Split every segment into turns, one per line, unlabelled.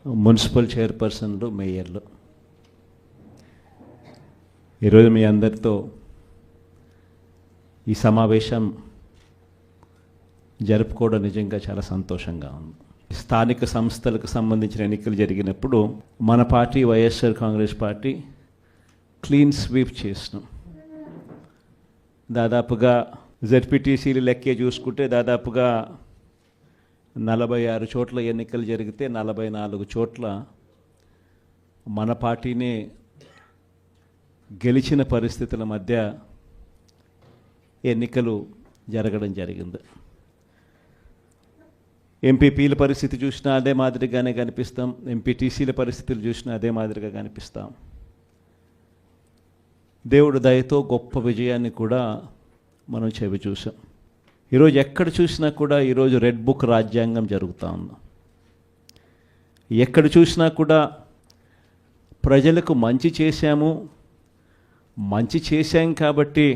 Municipal చైర్పర్సన్లు, మేయర్లు, ఈరోజు మీ అందరితో ఈ సమావేశం జరుపుకోవడం నిజంగా చాలా సంతోషంగా ఉంది. స్థానిక సంస్థలకు సంబంధించిన ఎన్నికలు జరిగినప్పుడు మన party YSR Congress party clean sweep చేసినాం. దాదాపుగా జెడ్పీటీసీలు లెక్కే చూసుకుంటే దాదాపుగా 46 చోట్ల ఎన్నికలు జరిగితే 44 చోట్ల మన పార్టీనే గెలిచిన పరిస్థితుల మధ్య ఎన్నికలు జరగడం జరిగింది. ఎంపీపీల పరిస్థితి చూసినా అదే మాదిరిగానే కనిపిస్తాం, ఎంపీటీసీల పరిస్థితులు చూసినా అదే మాదిరిగా కనిపిస్తాం. దేవుడు దయతో గొప్ప విజయాన్ని కూడా మనం చెవి చూసాం. ఈరోజు ఎక్కడ చూసినా కూడా ఈరోజు రెడ్ బుక్ రాజ్యాంగం జరుగుతూ ఉంది. ఎక్కడ చూసినా కూడా ప్రజలకు మంచి చేశాం కాబట్టి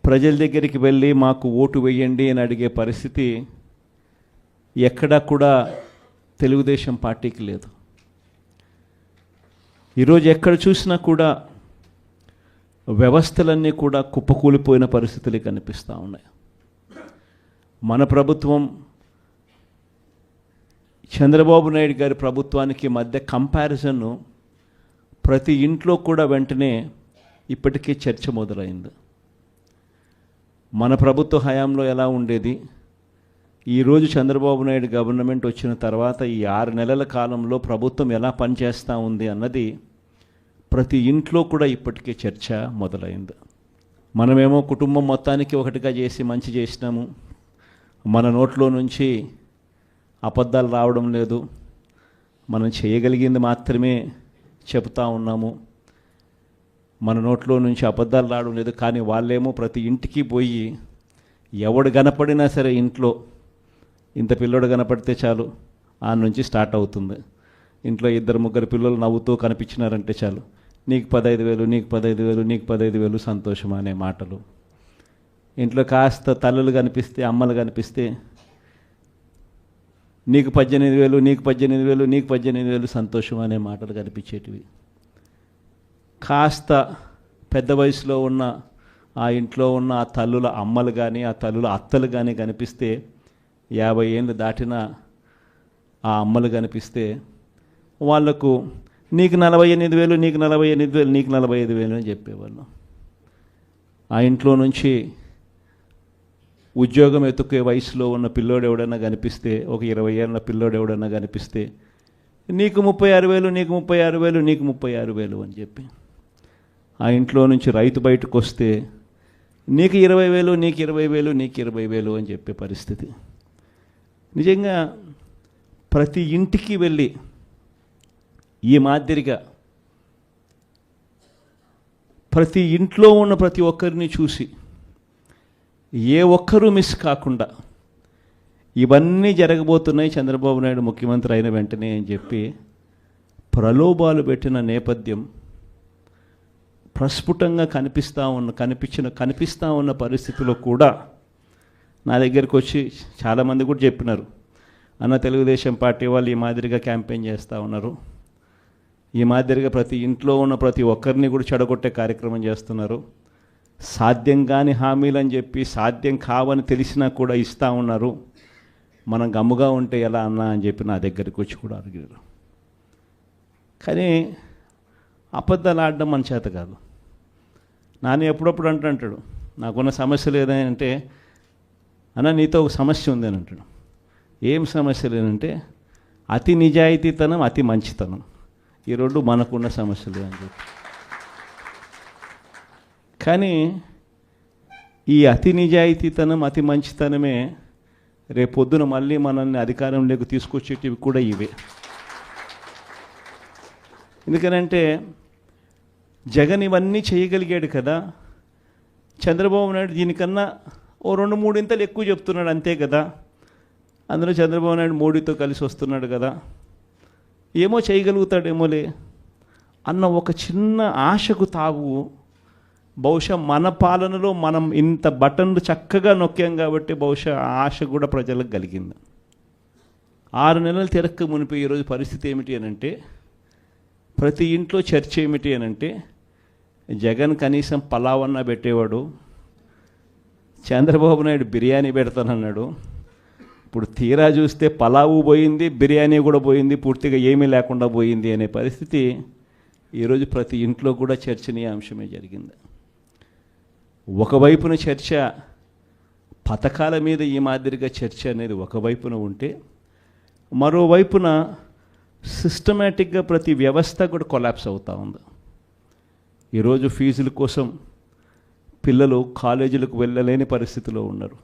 ప్రజల దగ్గరికి వెళ్ళి మాకు ఓటు వేయండి అని అడిగే పరిస్థితి ఎక్కడా కూడా తెలుగుదేశం పార్టీకి లేదు. ఈరోజు ఎక్కడ చూసినా కూడా వ్యవస్థలన్నీ కూడా కుప్పకూలిపోయిన పరిస్థితులు కనిపిస్తూ ఉన్నాయి. మన ప్రభుత్వం చంద్రబాబు నాయుడు గారి ప్రభుత్వానికి మధ్య కంపారిజన్ ప్రతి ఇంట్లో కూడా వెంటనే ఇప్పటికే చర్చ మొదలైంది. మన ప్రభుత్వ హయాంలో ఎలా ఉండేది, ఈరోజు చంద్రబాబు నాయుడు గవర్నమెంట్ వచ్చిన తర్వాత ఈ 6 నెలల కాలంలో ప్రభుత్వం ఎలా పనిచేస్తూ ఉంది అన్నది ప్రతి ఇంట్లో కూడా ఇప్పటికే చర్చ మొదలైంది. మనమేమో కుటుంబం మొత్తానికి ఒకటిగా చేసి మంచి చేసినాము, మన నోట్లో నుంచి అబద్ధాలు రావడం లేదు, మనం చేయగలిగింది మాత్రమే చెబుతూ ఉన్నాము, మన నోట్లో నుంచి అబద్ధాలు రావడం లేదు. కానీ వాళ్ళేమో ప్రతి ఇంటికి పోయి ఎవడు కనపడినా సరే ఇంట్లో ఇంత పిల్లోడు కనపడితే చాలు ఆ నుంచి స్టార్ట్ అవుతుంది. ఇంట్లో 2-3 పిల్లలు నవ్వుతూ కనిపించినారంటే చాలు, నీకు 15,000, నీకు 15,000, నీకు 15,000 సంతోషం అనే మాటలు. ఇంట్లో కాస్త తల్లులు కనిపిస్తే, అమ్మలు కనిపిస్తే నీకు 18,000, నీకు 18,000, నీకు 18,000 సంతోషం అనే మాటలు కనిపించేటివి. కాస్త పెద్ద వయసులో ఉన్న ఆ ఇంట్లో ఉన్న ఆ తల్లుల అమ్మలు కానీ ఆ తల్లుల అత్తలు కానీ కనిపిస్తే, 50 ఏళ్ళు దాటిన ఆ అమ్మలు కనిపిస్తే వాళ్లకు నీకు 48,000, నీకు 48,000, నీకు 45,000 అని చెప్పేవాళ్ళు. ఆ ఇంట్లో నుంచి ఉద్యోగం ఎత్తుకే వయసులో ఉన్న పిల్లోడు ఎవడన్నా కనిపిస్తే, ఒక 20 ఏళ్ళ పిల్లోడు ఎవడన్నా కనిపిస్తే నీకు 36,000, నీకు 36,000, నీకు 36,000 అని చెప్పి. ఆ ఇంట్లో నుంచి రైతు బయటకు వస్తే నీకు 20,000, నీకు 20,000, నీకు 20,000 అని చెప్పే పరిస్థితి. నిజంగా ప్రతి ఇంటికి వెళ్ళి ఈ మాదిరిగా ప్రతి ఇంట్లో ఉన్న ప్రతి ఒక్కరిని చూసి ఏ ఒక్కరూ మిస్ కాకుండా ఇవన్నీ జరగబోతున్నాయి చంద్రబాబు నాయుడు ముఖ్యమంత్రి అయిన వెంటనే అని చెప్పి ప్రలోభాలు పెట్టిన నేపథ్యం ప్రస్ఫుటంగా కనిపిస్తూ ఉన్న పరిస్థితిలో కూడా నా దగ్గరికి వచ్చి చాలామంది కూడా చెప్పినారు, అన్న తెలుగుదేశం పార్టీ వాళ్ళు ఈ మాదిరిగా క్యాంపెయిన్ చేస్తూ ఉన్నారు, ఈ మాదిరిగా ప్రతి ఇంట్లో ఉన్న ప్రతి ఒక్కరిని కూడా చెడగొట్టే కార్యక్రమం చేస్తున్నారు, సాధ్యం కాని హామీలు అని చెప్పి సాధ్యం కావని తెలిసినా కూడా ఇస్తూ ఉన్నారు, మనం గమ్ముగా ఉంటే ఎలా అన్నా అని చెప్పి నా దగ్గరికి వచ్చి కూడా అడిగారు. కానీ అబద్ధాలు ఆడడం మన చేత కాదు. నాని ఎప్పుడప్పుడు అంటాడు, నాకున్న సమస్యలు ఏదంటే అన్న నీతో ఒక సమస్య ఉంది అని అంటాడు. ఏం సమస్య లేదంటే అతి నిజాయితీతనం, అతి మంచితనం, ఈ రెండు మనకున్న సమస్యలు అని చెప్పి. కానీ ఈ అతి నిజాయితీతనం, అతి మంచితనమే రేపొద్దున మళ్ళీ మనల్ని అధికారంలోకి తీసుకొచ్చేటివి కూడా ఇవే. ఎందుకనంటే జగన్ ఇవన్నీ చేయగలిగాడు కదా, చంద్రబాబు నాయుడు దీనికన్నా ఓ 2-3 ఇంతలు ఎక్కువ చెప్తున్నాడు అంతే కదా, అందులో చంద్రబాబు నాయుడు మోడీతో కలిసి వస్తున్నాడు కదా, ఏమో చేయగలుగుతాడేమోలే అన్న ఒక చిన్న ఆశకు తావు బహుశా మన పాలనలో మనం ఇంత బటన్లు చక్కగా నొక్కాం కాబట్టి బహుశా ఆ ఆశ కూడా ప్రజలకు కలిగింది. 6 నెలలు తిరక్క మునిపి ఈరోజు పరిస్థితి ఏమిటి అని అంటే, ప్రతి ఇంట్లో చర్చ ఏమిటి అని అంటే, జగన్ కనీసం పలావన్నా పెట్టేవాడు, చంద్రబాబు నాయుడు బిర్యానీ పెడతానన్నాడు. ఇప్పుడు తీరా చూస్తే పలావు పోయింది, బిర్యానీ కూడా పోయింది, పూర్తిగా ఏమీ లేకుండా పోయింది అనే పరిస్థితి ఈరోజు ప్రతి ఇంట్లో కూడా చర్చనీయాంశమే జరిగింది. ఒకవైపున చర్చ పథకాల మీద ఈ మాదిరిగా చర్చ అనేది ఒకవైపున ఉంటే, మరోవైపున సిస్టమేటిక్గా ప్రతి వ్యవస్థ కూడా కొలాప్స్ అవుతూ ఉంది. ఈరోజు ఫీజుల కోసం పిల్లలు కాలేజీలకు వెళ్ళలేని పరిస్థితిలో ఉన్నారు.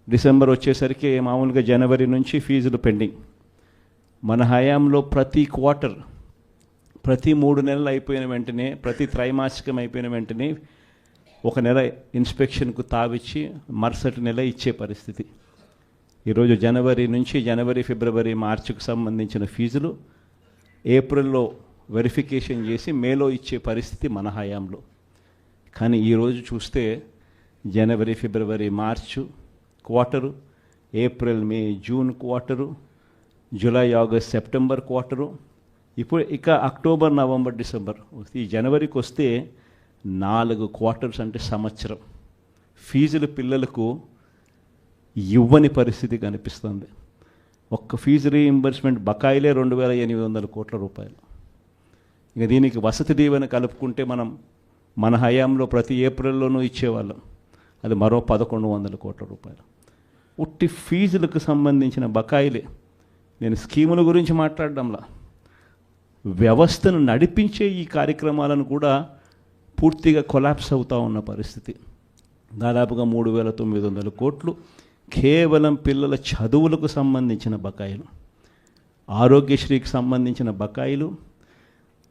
డిసెంబర్ వచ్చేసరికి మామూలుగా జనవరి నుంచి ఫీజులు పెండింగ్. మన హయాంలో ప్రతి క్వార్టర్, ప్రతి 3 నెలలు అయిపోయిన వెంటనే, ప్రతి త్రైమాసికం అయిపోయిన వెంటనే ఒక నెల ఇన్స్పెక్షన్కు తావిచ్చి మరుసటి నెల ఇచ్చే పరిస్థితి. ఈరోజు జనవరి, ఫిబ్రవరి, మార్చికి సంబంధించిన ఫీజులు ఏప్రిల్లో వెరిఫికేషన్ చేసి మేలో ఇచ్చే పరిస్థితి మన హయాంలో. కానీ ఈరోజు చూస్తే జనవరి, ఫిబ్రవరి, March quarter, April, May, June quarter, July, August, September quarter, ఇప్పుడు ఇక అక్టోబర్, నవంబర్, డిసెంబర్. ఈ జనవరికి వస్తే 4 క్వార్టర్స్ అంటే సంవత్సరం ఫీజులు పిల్లలకు ఇవ్వని పరిస్థితి కనిపిస్తుంది. ఒక్క ఫీజు రీయింబర్స్మెంట్ బకాయిలే 2,800 కోట్ల రూపాయలు. ఇక దీనికి వసతి దీవెన కలుపుకుంటే మన హయాంలో ప్రతి ఏప్రిల్లోనూ ఇచ్చేవాళ్ళం, అది మరో 1,100 కోట్ల రూపాయలు. ఉట్టి ఫీజులకు సంబంధించిన బకాయిలే. నేను స్కీముల గురించి మాట్లాడడంలా, వ్యవస్థను నడిపించే ఈ కార్యక్రమాలను కూడా పూర్తిగా కొలాప్స్ అవుతూ ఉన్న పరిస్థితి. దాదాపుగా 3,900 కోట్లు కేవలం పిల్లల చదువులకు సంబంధించిన బకాయిలు. ఆరోగ్యశ్రీకి సంబంధించిన బకాయిలు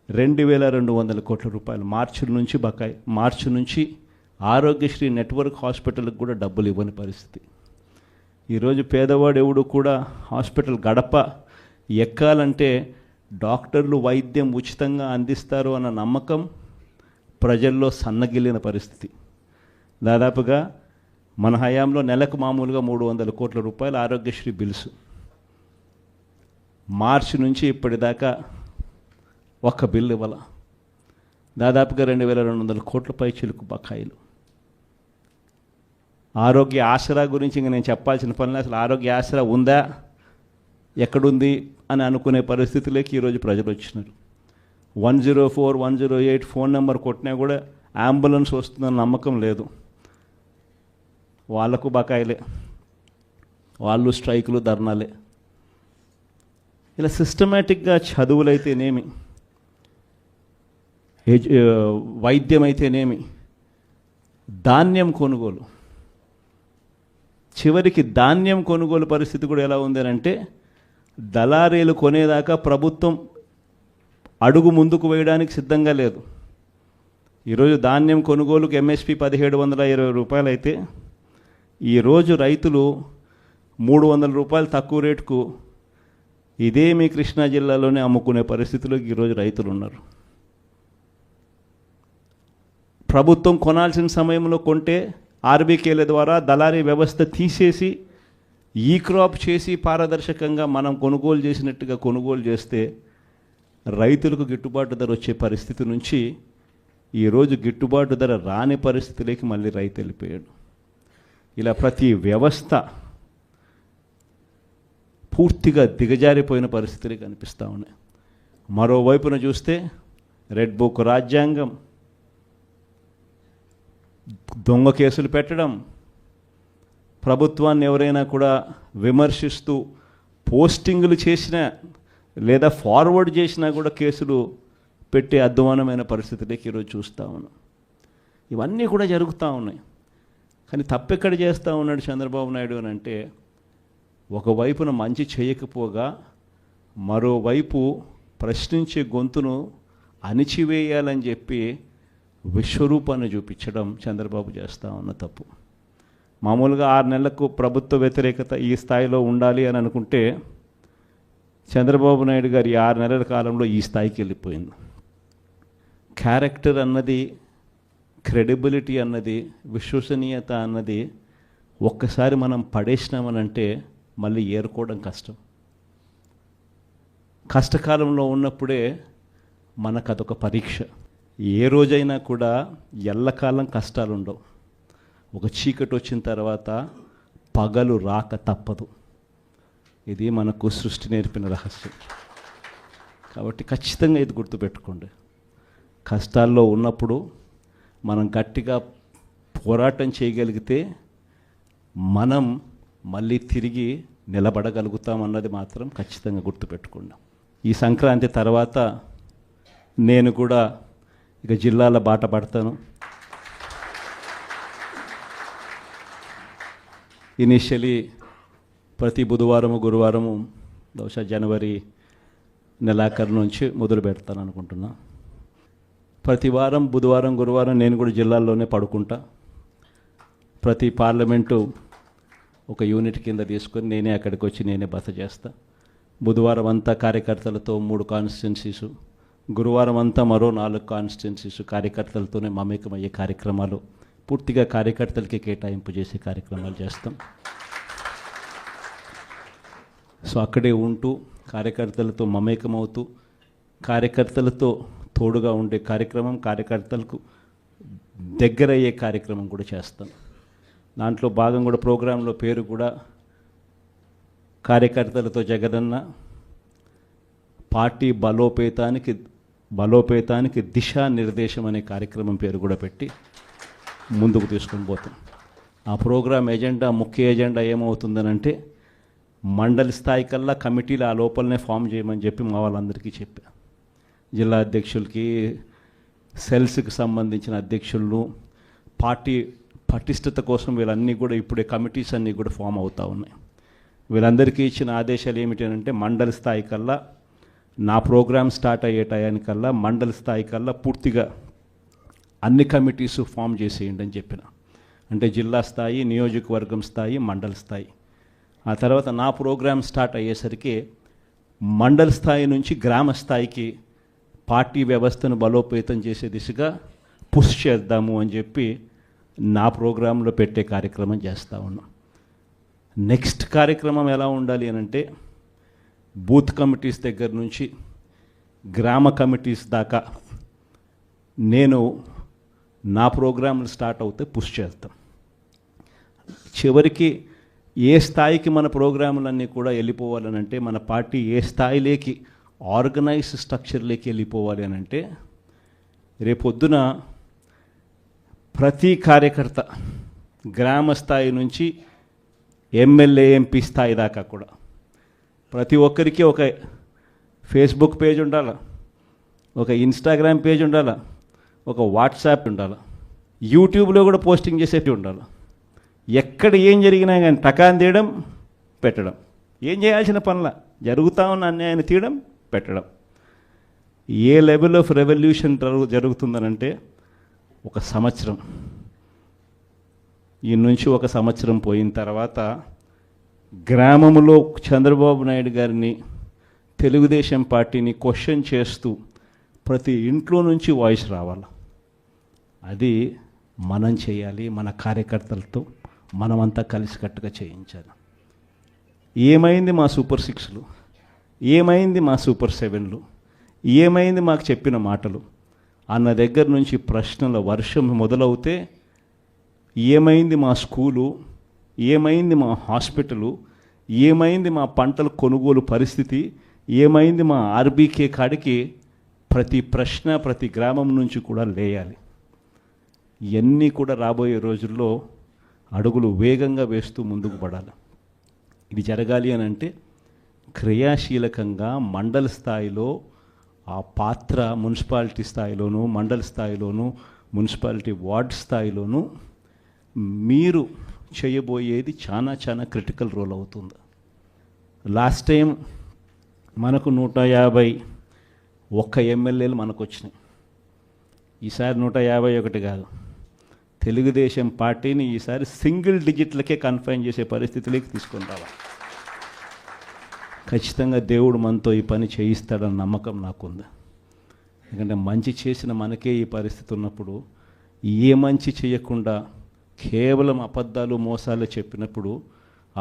2,200 కోట్ల రూపాయలు మార్చి నుంచి ఆరోగ్యశ్రీ నెట్వర్క్ హాస్పిటల్కి కూడా డబ్బులు ఇవ్వని పరిస్థితి. ఈరోజు పేదవాడు ఎవడు కూడా హాస్పిటల్ గడప ఎక్కాలంటే డాక్టర్లు వైద్యం ఉచితంగా అందిస్తారు అన్న నమ్మకం ప్రజల్లో సన్నగిల్లిన పరిస్థితి. దాదాపుగా మన హయాంలో నెలకు మామూలుగా 300 కోట్ల రూపాయలు ఆరోగ్యశ్రీ బిల్స్. మార్చి నుంచి ఇప్పటిదాకా ఒక్క బిల్లు ఇవ్వాల. దాదాపుగా 2,200 కోట్ల పైచిలకు బకాయిలు. ఆరోగ్య ఆసరా గురించి ఇంకా నేను చెప్పాల్సిన పనిలే. అసలు ఆరోగ్య ఆసరా ఉందా, ఎక్కడుంది అని అనుకునే పరిస్థితిలోకి ఈరోజు ప్రజలు వచ్చినారు. 104, 108 ఫోన్ నెంబర్ కొట్టినా కూడా అంబులెన్స్ వస్తుందన్న నమ్మకం లేదు. వాళ్లకు బకాయిలే, వాళ్ళు స్ట్రైకులు, ధర్నాలే. ఇలా సిస్టమేటిక్గా చదువులైతేనేమి, వైద్యం అయితేనేమి, ధాన్యం కొనుగోలు, చివరికి ధాన్యం కొనుగోలు పరిస్థితి కూడా ఎలా ఉంది అంటే, దళారీలు కొనేదాకా ప్రభుత్వం అడుగు ముందుకు వేయడానికి సిద్ధంగా లేదు. ఈరోజు ధాన్యం కొనుగోలుకు ఎంఎస్పి 1,720 రూపాయలు అయితే, ఈరోజు రైతులు 300 రూపాయలు తక్కువ రేటుకు ఇదే మీ కృష్ణా జిల్లాలోనే అమ్ముకునే పరిస్థితిలో ఈరోజు రైతులు ఉన్నారు. ప్రభుత్వం కొనాల్సిన సమయంలో కొంటే ఆర్బీకేల ద్వారా దళారీ వ్యవస్థ తీసేసి ఈ క్రాప్ చేసి పారదర్శకంగా మనం కొనుగోలు చేసినట్టుగా కొనుగోలు చేస్తే రైతులకు గిట్టుబాటు ధర వచ్చే పరిస్థితి నుంచి ఈరోజు గిట్టుబాటు ధర రాని పరిస్థితిలోకి మళ్ళీ రైతు వెళ్ళిపోయాడు. ఇలా ప్రతి వ్యవస్థ పూర్తిగా దిగజారిపోయిన పరిస్థితులు కనిపిస్తూ ఉన్నాయి. మరోవైపున చూస్తే రెడ్ బుక్ రాజ్యాంగం, దొంగ కేసులు పెట్టడం, ప్రభుత్వాన్ని ఎవరైనా కూడా విమర్శిస్తూ పోస్టింగులు చేసినా లేదా ఫార్వర్డ్ చేసినా కూడా కేసులు పెట్టే అధ్వానమైన పరిస్థితులకి ఈరోజు చూస్తూ ఉన్నాం. ఇవన్నీ కూడా జరుగుతూ ఉన్నాయి. కానీ తప్పెక్కడ చేస్తూ ఉన్నాడు చంద్రబాబు నాయుడు అని అంటే, ఒకవైపున మంచి చేయకపోగా మరోవైపు ప్రశ్నించే గొంతును అణిచివేయాలని చెప్పి విశ్వరూపాన్ని చూపించడం చంద్రబాబు చేస్తూ ఉన్న తప్పు. మామూలుగా 6 నెలలకు ప్రభుత్వ వ్యతిరేకత ఈ స్థాయిలో ఉండాలి అని అనుకుంటే, చంద్రబాబు నాయుడు గారి 6 నెలల కాలంలో ఈ స్థాయికి వెళ్ళిపోయింది. క్యారెక్టర్ అన్నది, క్రెడిబిలిటీ అన్నది, విశ్వసనీయత అన్నది ఒక్కసారి మనం పడేసినామనంటే మళ్ళీ ఏరుకోవడం కష్టం. కష్టకాలంలో ఉన్నప్పుడే మనకు అదొక పరీక్ష. ఏ రోజైనా కూడా ఎల్లకాలం కష్టాలు ఉండవు. ఒక చీకటి వచ్చిన తర్వాత పగలు రాక తప్పదు. ఇది మనకు సృష్టి నేర్పిన రహస్యం. కాబట్టి ఖచ్చితంగా ఇది గుర్తుపెట్టుకోండి. కష్టాల్లో ఉన్నప్పుడు మనం గట్టిగా పోరాటం చేయగలిగితే మనం మళ్ళీ తిరిగి నిలబడగలుగుతామన్నది మాత్రం ఖచ్చితంగా గుర్తుపెట్టుకోండి. ఈ సంక్రాంతి తర్వాత నేను కూడా ఇక జిల్లాల బాట పడతాను. ఇనిషియలీ ప్రతి బుధవారము గురువారము బహుశా జనవరి నెలాఖరు నుంచి మొదలు పెడతాను అనుకుంటున్నా. ప్రతి వారం బుధవారం గురువారం నేను కూడా జిల్లాల్లోనే పడుకుంటా. ప్రతి పార్లమెంటు ఒక యూనిట్ కింద తీసుకొని నేనే అక్కడికి వచ్చి నేనే బస చేస్తా. బుధవారం అంతా కార్యకర్తలతో 3 కాన్స్టిట్యున్సీసు, గురువారం అంతా మరో 4 కాన్స్టిట్యున్సీసు కార్యకర్తలతోనే మమేకమయ్యే కార్యక్రమాలు, పూర్తిగా కార్యకర్తలకి కేటాయింపు చేసే కార్యక్రమాలు చేస్తాం. సో అక్కడే ఉంటూ కార్యకర్తలతో మమేకమవుతూ కార్యకర్తలతో తోడుగా ఉండే కార్యక్రమం, కార్యకర్తలకు దగ్గరయ్యే కార్యక్రమం కూడా చేస్తాం. దాంట్లో భాగం కూడా ప్రోగ్రాంలో పేరు కూడా కార్యకర్తలతో జగనన్న పార్టీ బలోపేతానికి దిశానిర్దేశం అనే కార్యక్రమం పేరు కూడా పెట్టి ముందుకు తీసుకొని పోతాం. ఆ ప్రోగ్రాం ఎజెండా, ముఖ్య ఎజెండా ఏమవుతుందనంటే మండలి స్థాయి కల్లా కమిటీలు ఆ లోపలనే ఫామ్ చేయమని చెప్పి మా వాళ్ళందరికీ చెప్పా. జిల్లా అధ్యక్షులకి, సెల్స్కి సంబంధించిన అధ్యక్షులను, పార్టీ పటిష్టత కోసం వీళ్ళన్నీ కూడా ఇప్పుడే కమిటీస్ అన్నీ కూడా ఫామ్ అవుతూ ఉన్నాయి. వీళ్ళందరికీ ఇచ్చిన ఆదేశాలు ఏమిటంటే మండలి స్థాయి కల్లా నా ప్రోగ్రామ్ స్టార్ట్ అయ్యే టయానికల్లా మండలి స్థాయి కల్లా పూర్తిగా అన్ని కమిటీస్ ఫామ్ చేసేయండి అని చెప్పిన. అంటే జిల్లా స్థాయి, నియోజకవర్గం స్థాయి, మండలి స్థాయి. ఆ తర్వాత నా ప్రోగ్రామ్ స్టార్ట్ అయ్యేసరికి మండల స్థాయి నుంచి గ్రామ స్థాయికి పార్టీ వ్యవస్థను బలోపేతం చేసే దిశగా పుష్ చేద్దాము అని చెప్పి నా ప్రోగ్రాంలో పెట్టే కార్యక్రమం చేస్తూ ఉన్నాం. నెక్స్ట్ కార్యక్రమం ఎలా ఉండాలి అని అంటే బూత్ కమిటీస్ దగ్గర నుంచి గ్రామ కమిటీస్ దాకా నేను నా ప్రోగ్రాంలు స్టార్ట్ అవుతే పుష్ చేస్తాం. చివరికి ఏ స్థాయికి మన ప్రోగ్రాములన్నీ కూడా వెళ్ళిపోవాలని అంటే, మన పార్టీ ఏ స్థాయిలోకి ఆర్గనైజ్ స్ట్రక్చర్లోకి వెళ్ళిపోవాలి అని అంటే, రేపొద్దున ప్రతి కార్యకర్త గ్రామ స్థాయి నుంచి ఎమ్మెల్యే, ఎంపీ స్థాయి దాకా కూడా ప్రతి ఒక్కరికి ఒక ఫేస్బుక్ పేజ్ ఉండాలి, ఒక ఇన్స్టాగ్రామ్ పేజ్ ఉండాలి, ఒక వాట్సాప్ ఉండాలి, యూట్యూబ్లో కూడా పోస్టింగ్ చేసేవి ఉండాలి. ఎక్కడ ఏం జరిగినా కానీ టకాన్ తీయడం, పెట్టడం, ఏం చేయాల్సిన పనుల జరుగుతూ ఉన్న అన్యాయాన్ని తీయడం, పెట్టడం. ఏ లెవెల్ ఆఫ్ రెవల్యూషన్ జరుగుతుందనంటే ఒక సంవత్సరం, ఈ నుంచి ఒక సంవత్సరం పోయిన తర్వాత గ్రామంలో చంద్రబాబు నాయుడు గారిని, తెలుగుదేశం పార్టీని క్వశ్చన్ చేస్తూ ప్రతి ఇంట్లో నుంచి వాయిస్ రావాలి. అది మనం చేయాలి, మన కార్యకర్తలతో మనమంతా కలిసికట్టుగా చేయించాలి. ఏమైంది మా సూపర్ 6లు, ఏమైంది మా సూపర్ 7లు, ఏమైంది మాకు చెప్పిన మాటలు అన్న దగ్గర నుంచి ప్రశ్నల వర్షం మొదలవుతే, ఏమైంది మా స్కూలు, ఏమైంది మా హాస్పిటలు, ఏమైంది మా పంటల కొనుగోలు పరిస్థితి, ఏమైంది మా ఆర్బీకే కాడికి ప్రతి ప్రశ్న ప్రతి గ్రామం నుంచి కూడా లేయాలి. ఇవన్నీ కూడా రాబోయే రోజుల్లో అడుగులు వేగంగా వేస్తూ ముందుకు పడాలి. ఇది జరగాలి అని అంటే క్రియాశీలకంగా మండల స్థాయిలో ఆ పాత్ర, మున్సిపాలిటీ స్థాయిలోనూ, మండల స్థాయిలోనూ, మున్సిపాలిటీ వార్డ్ స్థాయిలోనూ మీరు చేయబోయేది చాలా చాలా క్రిటికల్ రోల్ అవుతుంది. లాస్ట్ టైం మనకు 151 ఎమ్మెల్యేలు మనకు వచ్చినాయి. ఈసారి 151 కాదు, తెలుగుదేశం పార్టీని ఈసారి సింగిల్ డిజిట్లకే కన్ఫైన్ చేసే పరిస్థితిలోకి తీసుకొని రావాలి. ఖచ్చితంగా దేవుడు మనతో ఈ పని చేయిస్తాడన్న నమ్మకం నాకుంది. ఎందుకంటే మంచి చేసిన మనకే ఈ పరిస్థితి ఉన్నప్పుడు, ఏ మంచి చేయకుండా కేవలం అబద్ధాలు, మోసాలు చెప్పినప్పుడు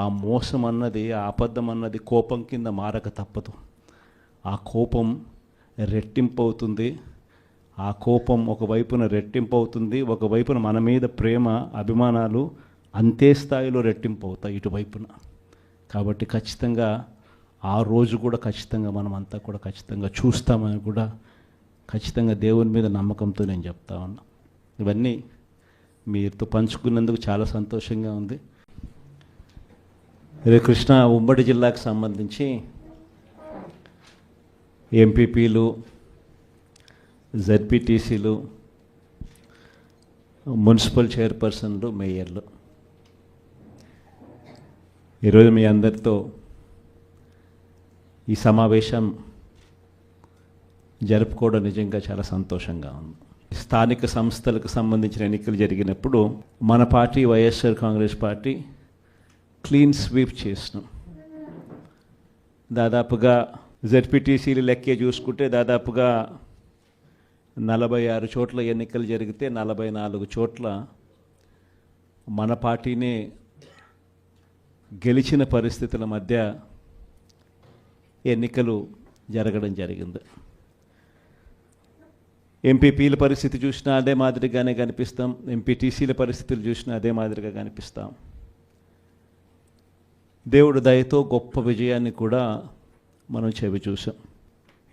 ఆ మోసం అన్నది, ఆ అబద్ధం అన్నది కోపం కింద మారక తప్పదు. ఆ కోపం రెట్టింపు అవుతుంది. ఆ కోపం ఒకవైపున రెట్టింపు అవుతుంది, ఒకవైపున మన మీద ప్రేమ అభిమానాలు అంతే స్థాయిలో రెట్టింపు అవుతాయి ఇటువైపున. కాబట్టి ఖచ్చితంగా ఆ రోజు కూడా ఖచ్చితంగా మనం అంతా కూడా ఖచ్చితంగా చూస్తామని కూడా ఖచ్చితంగా దేవుని మీద నమ్మకంతో నేను చెప్తా ఉన్నా. ఇవన్నీ మీతో పంచుకున్నందుకు చాలా సంతోషంగా ఉంది. రే కృష్ణా ఉమ్మడి జిల్లాకు సంబంధించి ఎంపీపీలు, జెడ్పీటీసీలు, మున్సిపల్ చైర్పర్సన్లు, మేయర్లు, ఈరోజు మీ అందరితో ఈ సమావేశం జరుపుకోవడం నిజంగా చాలా సంతోషంగా ఉంది. స్థానిక సంస్థలకు సంబంధించిన ఎన్నికలు జరిగినప్పుడు మన party YSR Congress party clean sweep చేసినాం. దాదాపుగా జెడ్పీటీసీలు లెక్కే చూసుకుంటే దాదాపుగా 46 చోట్ల ఎన్నికలు జరిగితే 44 చోట్ల మన పార్టీనే గెలిచిన పరిస్థితుల మధ్య ఎన్నికలు జరగడం జరిగింది. ఎంపీపీల పరిస్థితి చూసినా అదే మాదిరిగానే కనిపిస్తాం, ఎంపీటీసీల పరిస్థితులు చూసినా అదే మాదిరిగా కనిపిస్తాం. దేవుడు దయతో గొప్ప విజయాన్ని కూడా మనం చెవి చూసాం.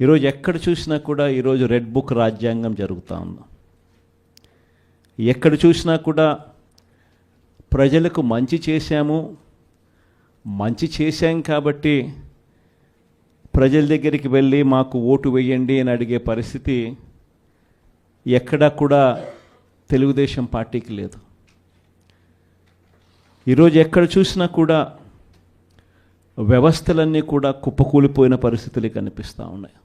ఈరోజు ఎక్కడ చూసినా కూడా ఈరోజు రెడ్ బుక్ రాజ్యాంగం జరుగుతూ ఉంది. ఎక్కడ చూసినా కూడా ప్రజలకు మంచి చేశాం కాబట్టి ప్రజల దగ్గరికి వెళ్ళి మాకు ఓటు వేయండి అని అడిగే పరిస్థితి ఎక్కడా కూడా తెలుగుదేశం పార్టీకి లేదు. ఈరోజు ఎక్కడ చూసినా కూడా వ్యవస్థలన్నీ కూడా కుప్పకూలిపోయిన పరిస్థితులు కనిపిస్తూ ఉన్నాయి.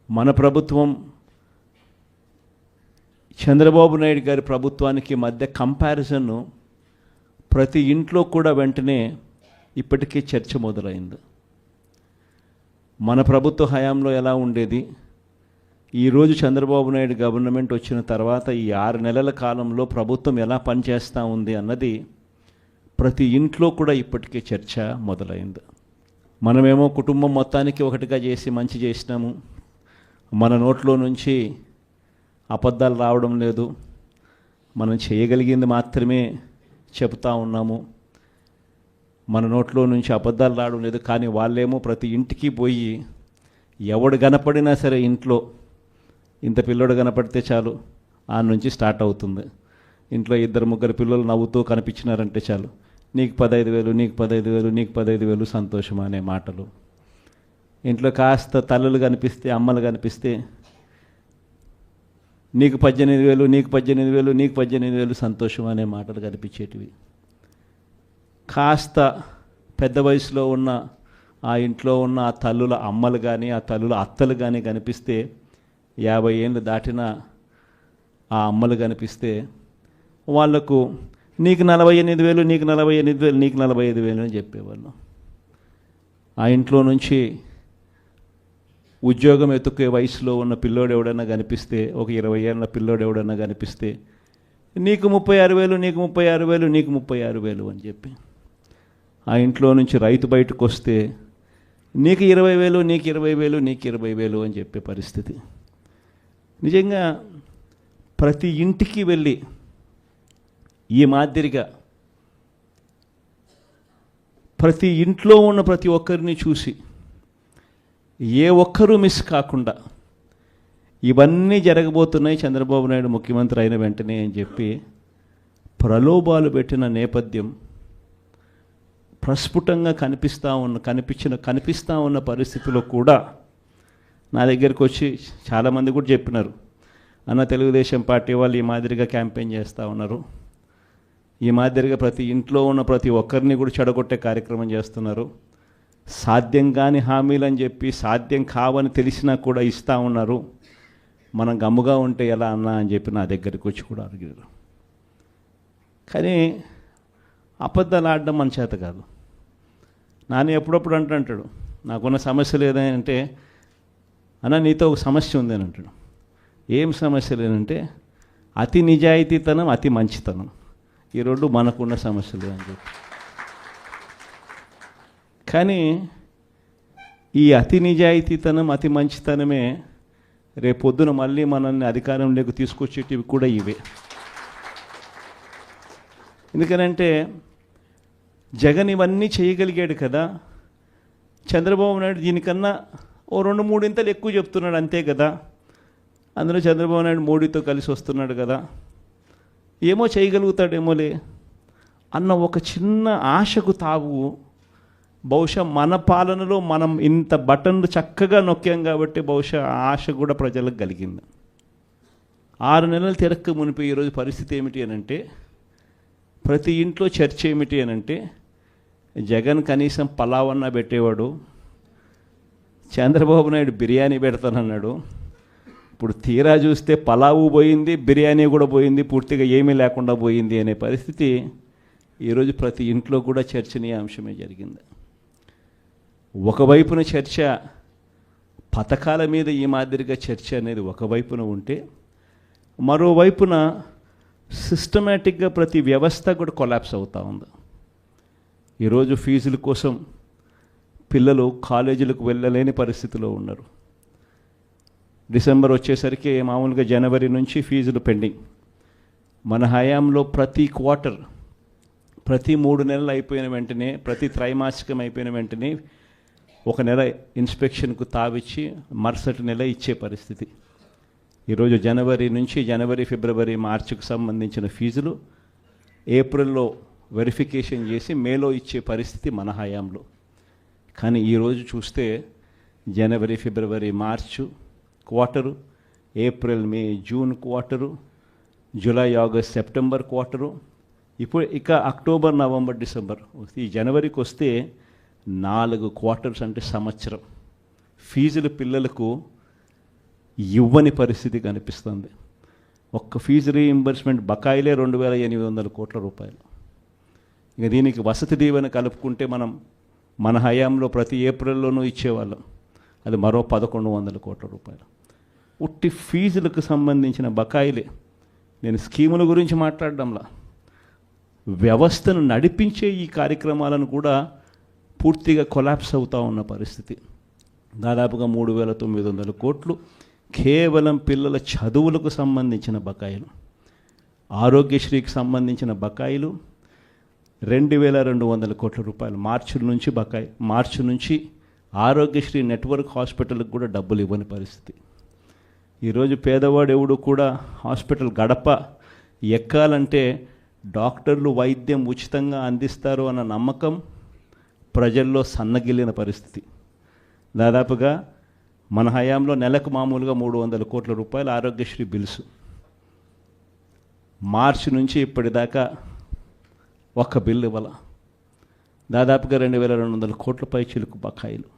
మన ప్రభుత్వం చంద్రబాబు నాయుడు గారి ప్రభుత్వానికి మధ్య కంపారిజన్ ప్రతి ఇంట్లో కూడా వెంటనే ఇప్పటికే చర్చ మొదలైంది. మన ప్రభుత్వ హయాంలో ఎలా ఉండేది, ఈరోజు చంద్రబాబు నాయుడు గవర్నమెంట్ వచ్చిన తర్వాత ఈ 6 నెలల కాలంలో ప్రభుత్వం ఎలా పనిచేస్తూ ఉంది అన్నది ప్రతి ఇంట్లో కూడా ఇప్పటికే చర్చ మొదలైంది. మనమేమో కుటుంబం మొత్తానికి ఒకటిగా చేసి మంచి చేసినాము, మన నోట్లో నుంచి అబద్ధాలు రావడం లేదు, మనం చేయగలిగింది మాత్రమే చెబుతూ ఉన్నాము, మన నోట్లో నుంచి అబద్ధాలు రావడం లేదు. కానీ వాళ్ళేమో ప్రతి ఇంటికి పోయి ఎవడు కనపడినా సరే ఇంట్లో ఇంత పిల్లోడు కనపడితే చాలు ఆ నుంచి స్టార్ట్ అవుతుంది. ఇంట్లో 2-3 పిల్లలు నవ్వుతూ కనిపించినారంటే చాలు, నీకు 15,000, నీకు 15,000, నీకు 15,000 సంతోషం అనే మాటలు. ఇంట్లో కాస్త తల్లులు కనిపిస్తే, అమ్మలు కనిపిస్తే నీకు 18,000, నీకు 18,000, నీకు 18,000 సంతోషం అనే మాటలు కనిపించేటివి. కాస్త పెద్ద వయసులో ఉన్న ఆ ఇంట్లో ఉన్న ఆ తల్లుల అమ్మలు కానీ ఆ తల్లుల అత్తలు కానీ కనిపిస్తే, 50 ఏళ్ళు దాటిన ఆ అమ్మలు కనిపిస్తే వాళ్లకు నీకు 48,000, నీకు 48,000, నీకు 45,000 అని చెప్పేవాళ్ళు. ఆ ఇంట్లో నుంచి ఉద్యోగం ఎత్తుకే వయసులో ఉన్న పిల్లోడు ఎవడన్నా కనిపిస్తే, ఒక 20 ఏళ్ళ పిల్లోడు ఎవడన్నా కనిపిస్తే నీకు 36,000, నీకు 36,000, నీకు 36,000 అని చెప్పి. ఆ ఇంట్లో నుంచి రైతు బయటకు వస్తే నీకు 20,000, నీకు 20,000, నీకు 20,000 అని చెప్పే పరిస్థితి. నిజంగా ప్రతి ఇంటికి వెళ్ళి ఈ మాదిరిగా ప్రతి ఇంట్లో ఉన్న ప్రతి ఒక్కరిని చూసి ఏ ఒక్కరూ మిస్ కాకుండా ఇవన్నీ జరగబోతున్నాయి చంద్రబాబు నాయుడు ముఖ్యమంత్రి అయిన వెంటనే అని చెప్పి ప్రలోభాలు పెట్టిన నేపథ్యం ప్రస్ఫుటంగా కనిపిస్తూ ఉన్న పరిస్థితిలో కూడా నా దగ్గరికి వచ్చి చాలామంది కూడా చెప్పినారు, అన్న తెలుగుదేశం పార్టీ వాళ్ళు ఈ మాదిరిగా క్యాంపెయిన్ చేస్తూ ఉన్నారు, ఈ మాదిరిగా ప్రతి ఇంట్లో ఉన్న ప్రతి ఒక్కరిని కూడా చెడగొట్టే కార్యక్రమం చేస్తున్నారు, సాధ్యం కాని హామీలు అని చెప్పి సాధ్యం కావని తెలిసినా కూడా ఇస్తూ ఉన్నారు, మనం గమ్ముగా ఉంటే ఎలా అన్నా అని చెప్పి నా దగ్గరికి వచ్చి కూడా అడిగారు. కానీ అబద్ధాలు ఆడడం మన చేత కాదు. నాని ఎప్పుడప్పుడు అంటాడు, నాకున్న సమస్య లేదంటే, అన్న నీతో ఒక సమస్య ఉంది అని అంటాడు. ఏం సమస్య లేదంటే అతి నిజాయితీతనం, అతి మంచితనం, ఈ రెండు మనకున్న సమస్యలు అని చెప్పి. కానీ ఈ అతి నిజాయితీతనం, అతి మంచితనమే రేపొద్దున మళ్ళీ మనల్ని అధికారంలోకి తీసుకొచ్చేటివి కూడా ఇవే. ఎందుకనంటే జగన్ ఇవన్నీ చేయగలిగాడు కదా, చంద్రబాబు నాయుడు దీనికన్నా ఓ 2-3 ఇంతలు ఎక్కువ చెప్తున్నాడు అంతే కదా. అందులో చంద్రబాబు నాయుడు మోడీతో కలిసి వస్తున్నాడు కదా, ఏమో చేయగలుగుతాడేమోలే అన్న ఒక చిన్న ఆశకు తావు బహుశా మన పాలనలో మనం ఇంత బటన్లు చక్కగా నొక్కాం కాబట్టి బహుశా ఆ ఆశ కూడా ప్రజలకు కలిగింది. 6 నెలలు తిరక్క మునిపి ఈరోజు పరిస్థితి ఏమిటి అనంటే, ప్రతి ఇంట్లో చర్చ ఏమిటి అనంటే, జగన్ కనీసం పలావన్నా పెట్టేవాడు, చంద్రబాబు నాయుడు బిర్యానీ పెడతానన్నాడు. ఇప్పుడు తీరా చూస్తే పలావు పోయింది, బిర్యానీ కూడా పోయింది, పూర్తిగా ఏమీ లేకుండా పోయింది అనే పరిస్థితి ఈరోజు ప్రతి ఇంట్లో కూడా చర్చనీయాంశమే జరిగింది. ఒకవైపున చర్చ పథకాల మీద ఈ మాదిరిగా చర్చ అనేది ఒకవైపున ఉంటే, మరోవైపున సిస్టమేటిక్గా ప్రతి వ్యవస్థ కూడా కొలాప్స్ అవుతూ ఉంది. ఈరోజు ఫీజుల కోసం పిల్లలు కాలేజీలకు వెళ్ళలేని పరిస్థితిలో ఉన్నారు. డిసెంబర్ వచ్చేసరికి మామూలుగా జనవరి నుంచి ఫీజులు పెండింగ్. మన హయాంలో ప్రతి క్వార్టర్, ప్రతి 3 నెలలు అయిపోయిన వెంటనే, ప్రతి త్రైమాసికం అయిపోయిన వెంటనే ఒక నెల ఇన్స్పెక్షన్కు తావిచ్చి మరుసటి నెల ఇచ్చే పరిస్థితి. ఈరోజు జనవరి నుంచి ఫిబ్రవరి, మార్చికి సంబంధించిన ఫీజులు ఏప్రిల్లో వెరిఫికేషన్ చేసి మేలో ఇచ్చే పరిస్థితి మన హయాంలో. కానీ ఈరోజు చూస్తే జనవరి, ఫిబ్రవరి, March quarter, April, May, June quarter, July, August, September quarter, ఇప్పుడు ఇక అక్టోబర్, నవంబర్, డిసెంబర్. ఈ జనవరికి వస్తే 4 క్వార్టర్స్ అంటే సంవత్సరం ఫీజులు పిల్లలకు ఇవ్వని పరిస్థితి కనిపిస్తుంది. ఒక్క ఫీజు రీయింబర్స్మెంట్ బకాయిలే 2,800 కోట్ల రూపాయలు. ఇక దీనికి వసతి దీవెన కలుపుకుంటే మన హయాంలో ప్రతి ఏప్రిల్లోనూ ఇచ్చేవాళ్ళం, అది మరో 1,100 కోట్ల రూపాయలు. ఉట్టి ఫీజులకు సంబంధించిన బకాయిలే. నేను స్కీముల గురించి మాట్లాడడంలా, వ్యవస్థను నడిపించే ఈ కార్యక్రమాలను కూడా పూర్తిగా కొలాప్స్ అవుతూ ఉన్న పరిస్థితి. దాదాపుగా 3,900 కోట్లు కేవలం పిల్లల చదువులకు సంబంధించిన బకాయిలు. ఆరోగ్యశ్రీకి సంబంధించిన బకాయిలు 2,200 కోట్ల రూపాయలు మార్చి నుంచి ఆరోగ్యశ్రీ నెట్వర్క్ హాస్పిటల్కి కూడా డబ్బులు ఇవ్వని పరిస్థితి. ఈరోజు పేదవాడు ఎవడు కూడా హాస్పిటల్ గడప ఎక్కాలంటే డాక్టర్లు వైద్యం ఉచితంగా అందిస్తారు అన్న నమ్మకం ప్రజల్లో సన్నగిల్లిన పరిస్థితి. దాదాపుగా మన హయాంలో నెలకు మామూలుగా 300 కోట్ల రూపాయలు ఆరోగ్యశ్రీ బిల్సు. మార్చి నుంచి ఇప్పటిదాకా ఒక్క బిల్లు ఇవ్వాల. దాదాపుగా 2,200 కోట్ల పైచిలకు బకాయిలు.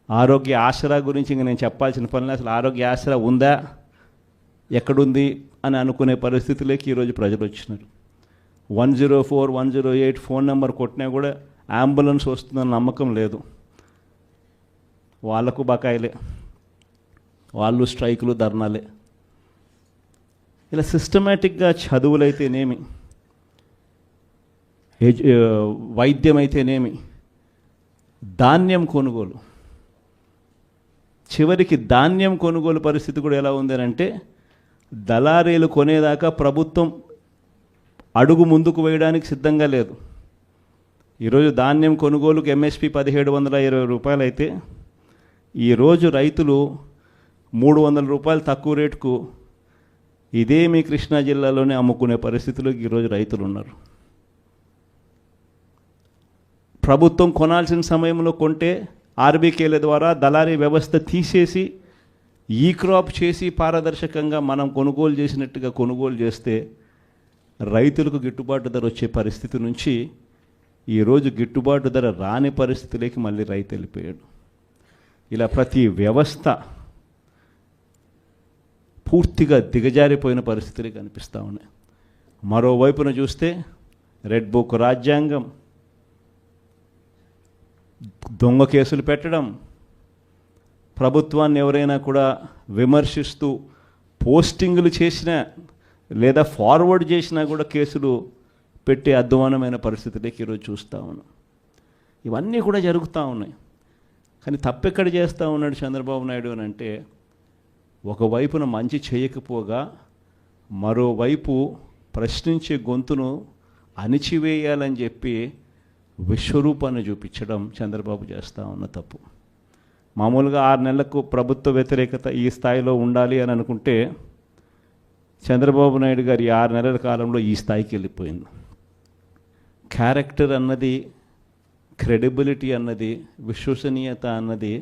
ఆరోగ్య ఆసరా గురించి ఇంక నేను చెప్పాల్సిన పనిలే. అసలు ఆరోగ్య ఆసరా ఉందా, ఎక్కడుంది అని అనుకునే పరిస్థితులకి ఈరోజు ప్రజలు వచ్చినారు. 104, 108 ఫోన్ నెంబర్ కొట్టినా కూడా అంబులెన్స్ వస్తుందన్న నమ్మకం లేదు. వాళ్ళకు బకాయిలే, వాళ్ళు స్ట్రైకులు, ధర్నాలే. ఇలా సిస్టమేటిక్గా చదువులైతేనేమి, వైద్యం అయితేనేమి, ధాన్యం కొనుగోలు, చివరికి ధాన్యం కొనుగోలు పరిస్థితి కూడా ఎలా ఉందనంటే, దళారీలు కొనేదాకా ప్రభుత్వం అడుగు ముందుకు వేయడానికి సిద్ధంగా లేదు. ఈరోజు ధాన్యం కొనుగోలుకు ఎంఎస్పి 1,720 రూపాయలు అయితే, ఈరోజు రైతులు 300 రూపాయలు తక్కువ రేటుకు ఇదే మీ కృష్ణా జిల్లాలోనే అమ్ముకునే పరిస్థితులు ఈరోజు రైతులు ఉన్నారు. ప్రభుత్వం కొనాల్సిన సమయంలో కొంటే ఆర్బీకేల ద్వారా దళారీ వ్యవస్థ తీసేసి ఈ క్రాప్ చేసి పారదర్శకంగా మనం కొనుగోలు చేసినట్టుగా కొనుగోలు చేస్తే రైతులకు గిట్టుబాటు ధర వచ్చే పరిస్థితి నుంచి ఈరోజు గిట్టుబాటు ధర రాని పరిస్థితిలోకి మళ్ళీ రైతు వెళ్ళిపోయాడు. ఇలా ప్రతి వ్యవస్థ పూర్తిగా దిగజారిపోయిన పరిస్థితులు కనిపిస్తూ ఉన్నాయి. మరోవైపున చూస్తే రెడ్ బుక్ రాజ్యాంగం, దొంగ కేసులు పెట్టడం, ప్రభుత్వాన్ని ఎవరైనా కూడా విమర్శిస్తూ పోస్టింగులు చేసినా లేదా ఫార్వర్డ్ చేసినా కూడా కేసులు పెట్టే అధ్వానమైన పరిస్థితులకి ఈరోజు చూస్తూ ఉన్నాం. ఇవన్నీ కూడా జరుగుతూ ఉన్నాయి. కానీ తప్పెక్కడ చేస్తూ ఉన్నాడు చంద్రబాబు నాయుడు అని అంటే, ఒకవైపున మంచి చేయకపోగా మరోవైపు ప్రశ్నించే గొంతును అణిచివేయాలని చెప్పి విశ్వరూపాన్ని చూపించడం చంద్రబాబు చేస్తూ ఉన్న తప్పు. మామూలుగా 6 నెలలకు ప్రభుత్వ వ్యతిరేకత ఈ స్థాయిలో ఉండాలి అని అనుకుంటే చంద్రబాబు నాయుడు గారి 6 నెలల కాలంలో ఈ స్థాయికి వెళ్ళిపోయింది. క్యారెక్టర్ అన్నది, క్రెడిబిలిటీ అన్నది, విశ్వసనీయత అన్నది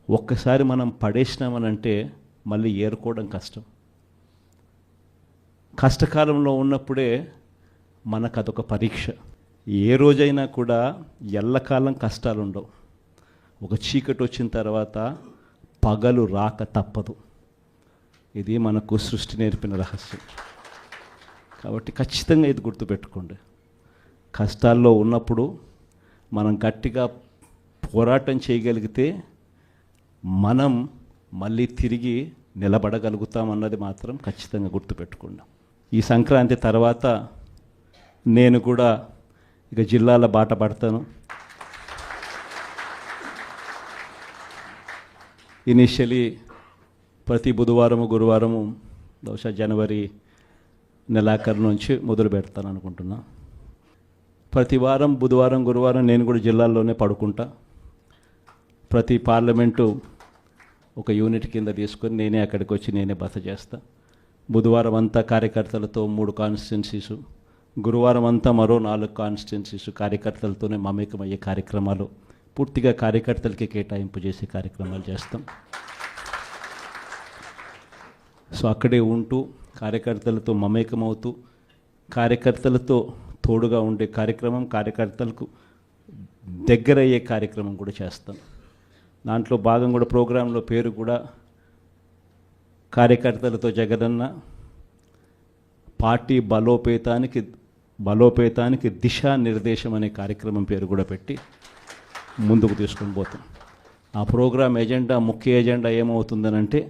ఒక్కసారి మనం పడేసినామనంటే మళ్ళీ ఏరుకోవడం కష్టం. కష్టకాలంలో ఉన్నప్పుడే మనకు అదొక పరీక్ష. ఏ రోజైనా కూడా ఎల్లకాలం కష్టాలు ఉండవు. ఒక చీకటి వచ్చిన తర్వాత పగలు రాక తప్పదు. ఇది మనకు సృష్టి నేర్పిన రహస్యం. కాబట్టి ఖచ్చితంగా ఇది గుర్తుపెట్టుకోండి. కష్టాల్లో ఉన్నప్పుడు మనం గట్టిగా పోరాటం చేయగలిగితే మనం మళ్ళీ తిరిగి నిలబడగలుగుతామన్నది మాత్రం ఖచ్చితంగా గుర్తుపెట్టుకోండి. ఈ సంక్రాంతి తర్వాత నేను కూడా ఇక జిల్లాల బాట పడతాను. ఇనిషియలీ ప్రతి బుధవారము గురువారము బహుశా జనవరి నెలాఖరు నుంచి మొదలు పెడతాను అనుకుంటున్నా. ప్రతి వారం బుధవారం గురువారం నేను కూడా జిల్లాల్లోనే పడుకుంటా. ప్రతి పార్లమెంటు ఒక యూనిట్ కింద తీసుకొని నేనే అక్కడికి వచ్చి నేనే బస చేస్తా. బుధవారం అంతా కార్యకర్తలతో 3 కాన్స్టిట్యున్సీసు, గురువారం అంతా మరో 4 కాన్స్టిట్యున్సీసు కార్యకర్తలతోనే మమేకమయ్యే కార్యక్రమాలు, పూర్తిగా కార్యకర్తలకి కేటాయింపు చేసే కార్యక్రమాలు చేస్తాం. సో అక్కడే ఉంటూ కార్యకర్తలతో మమేకమవుతూ కార్యకర్తలతో తోడుగా ఉండే కార్యక్రమం, కార్యకర్తలకు దగ్గరయ్యే కార్యక్రమం కూడా చేస్తాం. దాంట్లో భాగం కూడా ప్రోగ్రాంలో పేరు కూడా కార్యకర్తలతో జగనన్న పార్టీ బలోపేతానికి దిశానిర్దేశం అనే కార్యక్రమం పేరు కూడా పెట్టి ముందుకు తీసుకొని పోతాం. ఆ ప్రోగ్రాం ఎజెండా, ముఖ్య ఎజెండా ఏమవుతుందనంటే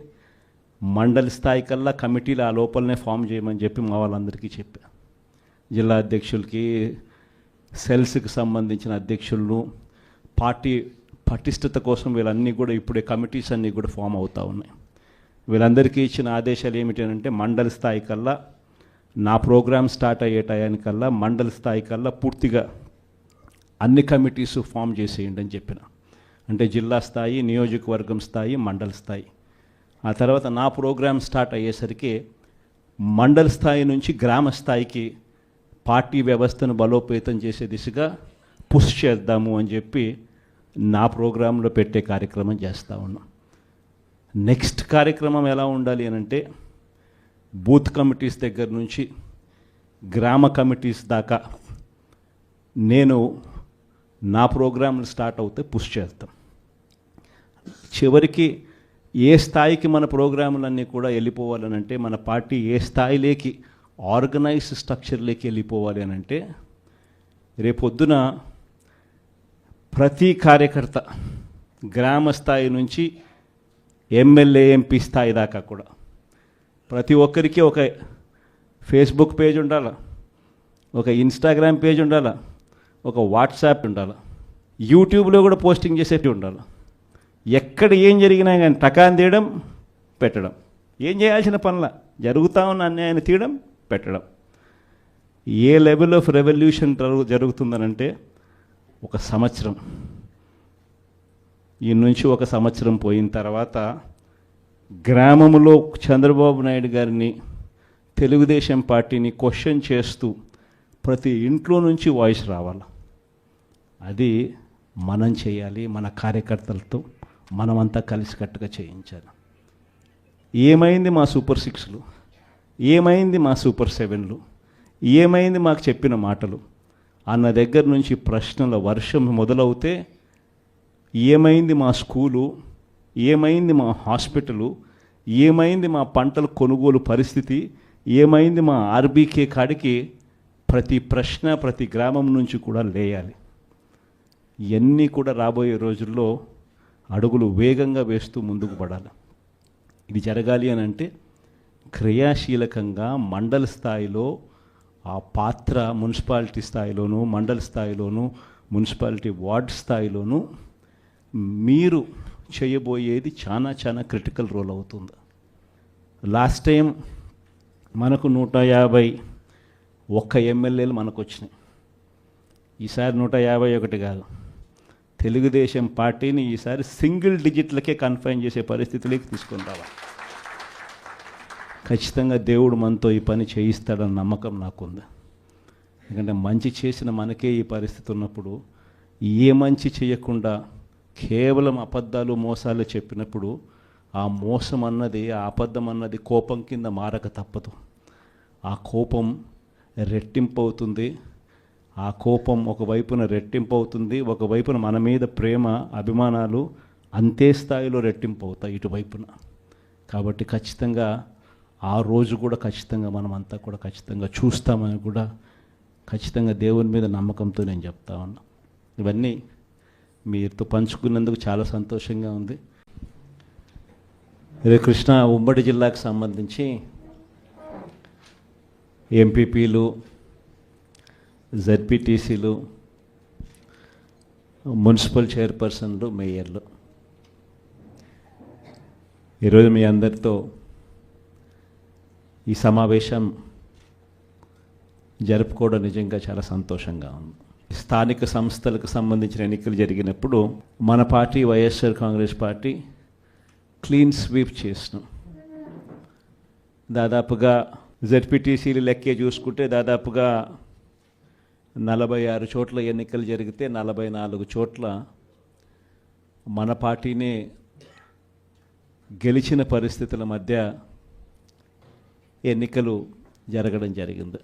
మండలి స్థాయి కల్లా కమిటీలు ఆ లోపలనే ఫామ్ చేయమని చెప్పి మా వాళ్ళందరికీ చెప్పా. జిల్లా అధ్యక్షులకి, సెల్స్కి సంబంధించిన అధ్యక్షులను, పార్టీ పటిష్టత కోసం వీళ్ళన్నీ కూడా ఇప్పుడే కమిటీస్ అన్నీ కూడా ఫామ్ అవుతూ ఉన్నాయి. వీళ్ళందరికీ ఇచ్చిన ఆదేశాలు ఏమిటంటే మండలి స్థాయి కల్లా, నా ప్రోగ్రామ్ స్టార్ట్ అయ్యే టయానికల్లా మండలి స్థాయి కల్లా పూర్తిగా అన్ని కమిటీస్ ఫామ్ చేసేయండి అని చెప్పిన. అంటే జిల్లా స్థాయి, నియోజకవర్గం స్థాయి, మండల స్థాయి. ఆ తర్వాత నా ప్రోగ్రామ్ స్టార్ట్ అయ్యేసరికి మండల స్థాయి నుంచి గ్రామ స్థాయికి పార్టీ వ్యవస్థను బలోపేతం చేసే దిశగా పుష్ చేద్దాము అని చెప్పి నా ప్రోగ్రాంలో పెట్టే కార్యక్రమం చేస్తూ ఉన్నాం. నెక్స్ట్ కార్యక్రమం ఎలా ఉండాలి అని అంటే బూత్ కమిటీస్ దగ్గర నుంచి గ్రామ కమిటీస్ దాకా నేను నా ప్రోగ్రాంలు స్టార్ట్ అవుతే పుష్ చేస్తాం. చివరికి ఏ స్థాయికి మన ప్రోగ్రాములన్నీ కూడా వెళ్ళిపోవాలని అంటే, మన పార్టీ ఏ స్థాయిలోకి ఆర్గనైజ్ స్ట్రక్చర్లోకి వెళ్ళిపోవాలి అని అంటే, రేపొద్దున ప్రతి కార్యకర్త గ్రామ స్థాయి నుంచి ఎమ్మెల్యే, ఎంపీ స్థాయి దాకా కూడా ప్రతి ఒక్కరికి ఒక ఫేస్బుక్ పేజ్ ఉండాలి, ఒక ఇన్స్టాగ్రామ్ పేజ్ ఉండాలి, ఒక వాట్సాప్ ఉండాలి, యూట్యూబ్లో కూడా పోస్టింగ్ చేసేది ఉండాలి. ఎక్కడ ఏం జరిగినా కానీ టకాన్ తీయడం, పెట్టడం, ఏం చేయాల్సిన పనుల జరుగుతూ ఉన్న అన్యాయాన్ని తీయడం, పెట్టడం. ఏ లెవెల్ ఆఫ్ రెవల్యూషన్ జరుగుతుందనంటే ఒక సంవత్సరం, ఈ నుంచి ఒక సంవత్సరం పోయిన తర్వాత గ్రామంలో చంద్రబాబు నాయుడు గారిని, తెలుగుదేశం పార్టీని క్వశ్చన్ చేస్తూ ప్రతి ఇంట్లో నుంచి వాయిస్ రావాలి. అది మనం చేయాలి. మన కార్యకర్తలతో మనమంతా కలిసికట్టుగా చేయించాలి. ఏమైంది మా సూపర్ 6లు, ఏమైంది మా సూపర్ 7లు, ఏమైంది మాకు చెప్పిన మాటలు అన్న దగ్గర నుంచి ప్రశ్నల వర్షం మొదలవుతే, ఏమైంది మా స్కూలు, ఏమైంది మా హాస్పిటలు, ఏమైంది మా పంటల కొనుగోలు పరిస్థితి, ఏమైంది మా ఆర్బీకే కాడికి ప్రతి ప్రశ్న ప్రతి గ్రామం నుంచి కూడా లేయాలి. ఇవన్నీ కూడా రాబోయే రోజుల్లో అడుగులు వేగంగా వేస్తూ ముందుకు పడాలి. ఇది జరగాలి అని అంటే క్రియాశీలకంగా మండల స్థాయిలో ఆ పాత్ర, మున్సిపాలిటీ స్థాయిలోనూ మండల స్థాయిలోనూ మున్సిపాలిటీ వార్డ్ స్థాయిలోనూ మీరు చేయబోయేది చాలా చాలా క్రిటికల్ రోల్ అవుతుంది. లాస్ట్ టైం మనకు 151 ఎమ్మెల్యేలు మనకు వచ్చినాయి. ఈసారి 151 కాదు, తెలుగుదేశం పార్టీని ఈసారి సింగిల్ డిజిట్లకే కన్ఫైన్ చేసే పరిస్థితిలోకి తీసుకొని రావాలి. ఖచ్చితంగా దేవుడు మనతో ఈ పని చేయిస్తాడన్న నమ్మకం నాకుంది. ఎందుకంటే మంచి చేసిన మనకే ఈ పరిస్థితి ఉన్నప్పుడు ఏ మంచి చేయకుండా కేవలం అబద్ధాలు మోసాలు చెప్పినప్పుడు ఆ మోసం అన్నది, ఆ అబద్ధం అన్నది కోపం కింద మారక తప్పదు. ఆ కోపం రెట్టింపు అవుతుంది. ఆ కోపం ఒకవైపున రెట్టింపు అవుతుంది, ఒకవైపున మన మీద ప్రేమ అభిమానాలు అంతే స్థాయిలో రెట్టింపు అవుతాయి ఇటువైపున. కాబట్టి ఖచ్చితంగా ఆ రోజు కూడా ఖచ్చితంగా మనమంతా కూడా ఖచ్చితంగా చూస్తామని కూడా ఖచ్చితంగా దేవుని మీద నమ్మకంతో నేను చెప్తా ఉన్నా. ఇవన్నీ మీతో పంచుకున్నందుకు చాలా సంతోషంగా ఉంది. కృష్ణా ఉమ్మడి జిల్లాకు సంబంధించి ఎంపీపీలు, జెడ్పీటీసీలు, మున్సిపల్ చైర్పర్సన్లు, మేయర్లు, ఈరోజు మీ అందరితో ఈ సమావేశం జరుపుకోవడం నిజంగా చాలా సంతోషంగా ఉంది. స్థానిక సంస్థలకు సంబంధించిన ఎన్నికలు జరిగినప్పుడు మన party YSR Congress party clean sweep చేసినాం. దాదాపుగా జెడ్పీటీసీలు లెక్కే చూసుకుంటే దాదాపుగా 46 చోట్ల ఎన్నికలు జరిగితే 44 చోట్ల మన పార్టీనే గెలిచిన పరిస్థితుల మధ్య ఎన్నికలు జరగడం జరిగింది.